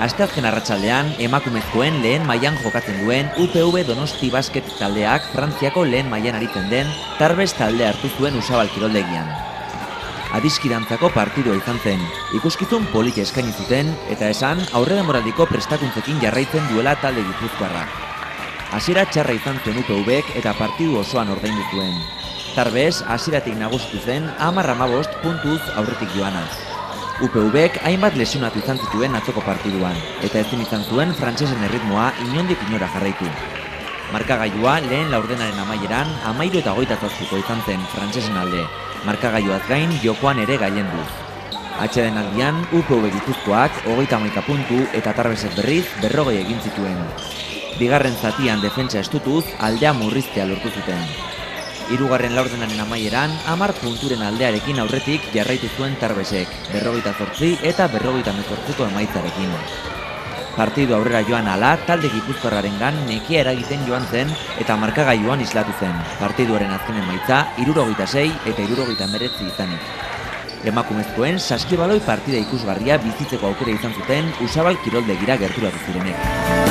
Asteazken arratsaldean emakumezkoen lehen mailan jokatzen duen UPV Donosti Basket taldeak Frantziako lehen mailan aritzen den Tarbes talde hartu zuen Usabal kiroldegian. Adiskidantzako partidua izan zen, ikuskizun polita eskaini zuten eta esan aurredemoraldiko prestakuntzekin jarraitzen duela talde gipuzkoarrak. Hasiera txarra izan zen UPVek eta partidu osoan ordaindu zuen. Tarbes hasieratik nagusitu zen 10-15 puntuz aurretik joanaz. UPVek hainbat lesionatu izan zituen atzoko partiduan, eta ezin izan zuen frantsesen erritmoa inondik inora jarraitu. Markagailua lehen laurdenaren amaieran 13-27 izan zen frantsesen alde, markagailuaz gain jokoan ere gailendu. Atxeden aldian UPV Gipuzkoak 31 puntu eta Tarbesek berriz 40 egin zituen. Bigarren zatian defentsa estutuz aldea murriztea lortu zuten. Hirugarren laurdenaren amaieran 10 punturen aldearekin aurretik jarraitu zuen Tarbesek, 48 eta 48ko emaitzarekin. Partidu aurrera joan ala, talde gipuzkoarrarengan nekia eragiten joan zen eta markagailuan islatu zen. Partiduaren azken emaitza 76 eta 79 izanik. Emakumezkoen saskibaloi partida ikusgarria bizitzeko aukera izan zuten Usabal kiroldegira gerturatu zirenek.